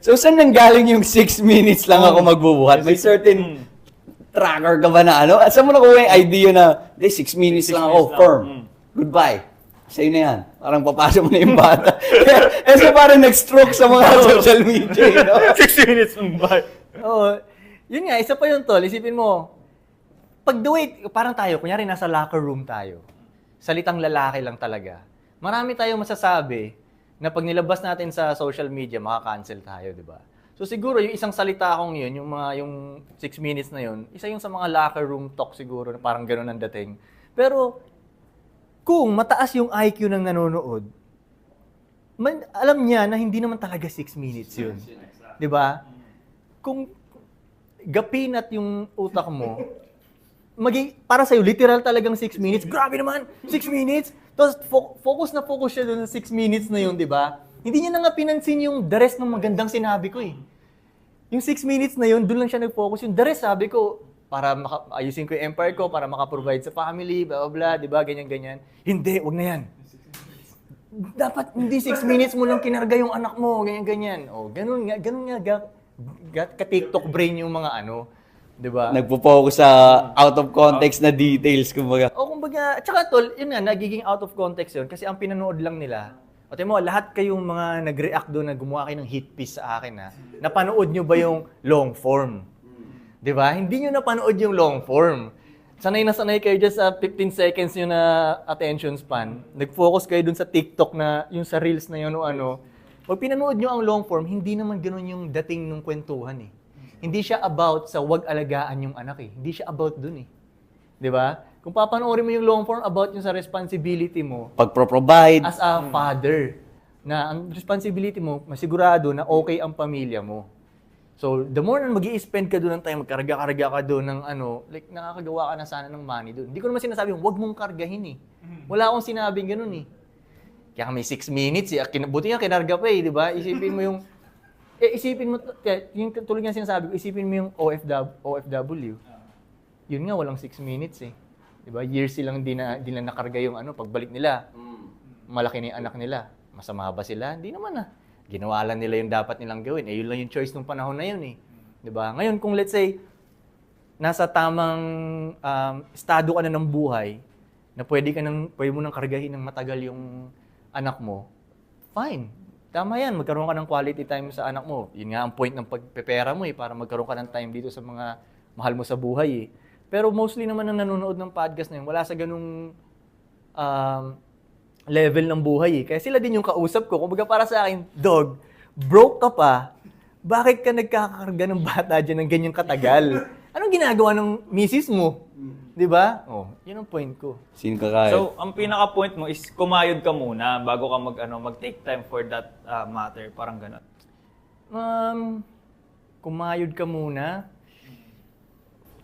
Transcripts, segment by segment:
So, saan nanggaling yung 6 minutes lang ako magbubuhat? May certain tracker ka ba na ano? At saan mo nakuha yung idea na, 6 minutes lang ako, firm. Goodbye. Sa'yo na yan. Parang papasok mo na yung bata. So parang nag-stroke sa mga social media, you know? 6 minutes mong ba? Oo. Yun nga, isa pa yun, tol. Isipin mo, pag the way, parang tayo, kunyari nasa locker room tayo, salitang lalaki lang talaga. Marami tayong masasabi na pag nilabas natin sa social media, makaka-cancel tayo, di ba? So siguro, yung isang salita kong yun, yung 6 minutes na yun, isa yung sa mga locker room talk siguro, na parang ganun ang dating. Pero, kung mataas yung IQ ng nanonood, alam niya na hindi naman talaga 6 minutes yun. Di ba? Kung gapinat yung utak mo, para sa'yo, literal talagang 6 minutes. Grabe naman! 6 minutes! Tapos focus na focus siya doon sa 6 minutes na yun, di ba? Hindi niya na nga pinansin yung the rest ng magandang sinabi ko eh. Yung 6 minutes na yun, doon lang siya nag-focus. Yung the rest, sabi ko, para ayusin ko yung empire ko, para makaprovide sa family, blah, blah, blah, di ba? Ganyan-ganyan. Hindi, wag na yan. Dapat hindi 6 minutes mo lang kinarga yung anak mo, ganyan-ganyan. O, ganun nga, ka-TikTok brain yung mga ano, di ba? Nagpo-focus sa out of context na details, kumbaga. O kumbaga, tsaka tol, yun nga, nagiging out of context yun kasi ang pinanood lang nila. O mo, lahat kayong mga nag-react doon na gumawa kayo ng hit piece sa akin ha, napanood nyo ba yung long form? Di ba? Hindi nyo napanood yung long form. Sanay na sanay kayo dyan sa 15 seconds nyo na attention span. Nag-focus kayo dun sa TikTok na, yung sa Reels na yun o ano. Pag pinanood nyo ang long form, hindi naman ganun yung dating ng kwentuhan eh. Hindi siya about sa wag alagaan yung anak eh. Hindi siya about dun eh. Di ba? Kung papanoorin mo yung long form, about yung sa responsibility mo Pag-provide. as a father, na ang responsibility mo, masigurado na okay ang pamilya mo. So, the more na mag-i-spend ka doon ng time, magkarga-karga ka doon ng ano, like nakakagawa ka na sana ng money doon. Hindi ko naman sinasabing, wag mong kargahin eh. Wala akong sinabing ganun eh. Kaya may 6 minutes eh. Buti nga kinarga pa eh, di ba? Isipin mo yung, isipin mo, yung tulad nga sinasabi ko, isipin mo yung OFW. Yun nga, walang 6 minutes eh. Di ba? Years silang di na nakarga yung ano, pagbalik nila. Malaki na yung anak nila. Masama ba sila? Hindi naman ah. Ginawa lang nila yung dapat nilang gawin. Yun lang yung choice nung panahon na yun eh. Diba? Ngayon, kung let's say, nasa tamang estado ka na ng buhay, na pwede mo nang kargahin ng matagal yung anak mo, fine. Tama yan, magkaroon ka ng quality time sa anak mo. Yun nga ang point ng pagpepera mo eh, para magkaroon ka ng time dito sa mga mahal mo sa buhay eh. Pero mostly naman ang nanonood ng podcast na yun, wala sa ganung level ng buhay eh. Kaya sila din yung kausap ko. Kumbaga para sa akin, dog, broke ka pa, bakit ka nagkakakarga ng bata dyan ng ganyang katagal? Anong ginagawa ng misis mo? Di ba? Oh, yun ang point ko. Sino ka kaya? So, ang pinaka-point mo is kumayod ka muna bago ka mag-take time for that matter. Parang gano'n. Kumayod ka muna.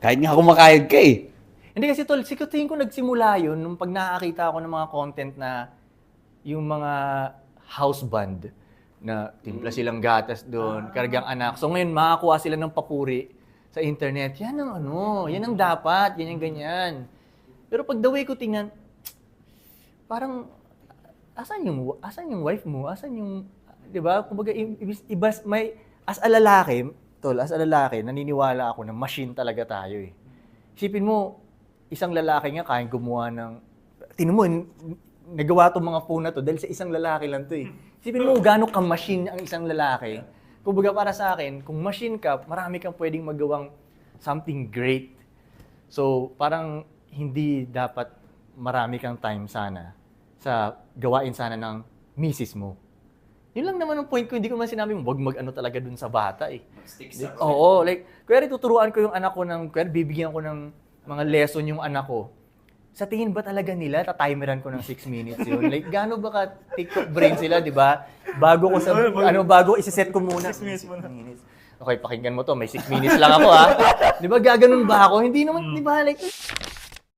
Kahit nga kumakayod ka eh. Hindi kasi tol, tingin ko nagsimula yun nung pag nakakita ako ng mga content na yung mga house band na timpla silang gatas doon, kargang anak. So ngayon, makakuha sila ng papuri sa internet. Yan ang ano, yan ang dapat, yan yung ganyan. Pero pag the way ko tingnan, parang, asan yung wife mo? Asan yung, di ba? Kumbaga, as a lalaki, tol, naniniwala ako na machine talaga tayo eh. Isipin mo, isang lalaki nga kayang gumawa ng, tingnan mo, nagawa itong mga phone na to dahil sa isang lalaki lang to eh. Isipin mo, gano'n ka-machine ang isang lalaki. Kumbaga para sa akin, kung machine ka, marami kang pwedeng magawang something great. So, parang hindi dapat marami kang time sana sa gawain sana ng misis mo. Yun lang naman ang point ko. Hindi ko man sinabi mo, wag mag-ano talaga dun sa bata eh. Oo, like, kaya tuturuan ko yung anak ko kaya bibigyan ko ng mga lesson yung anak ko. Sa tingin ba talaga nila, tatimeran ko ng 6 minutes yun? Like, gaano ba ka TikTok brain sila, di ba? Bago isa-set ko muna. 6 minutes muna. Okay, pakinggan mo to, may 6 minutes lang ako ha. Di ba, gaganon ba ako? Hindi naman, di ba, like,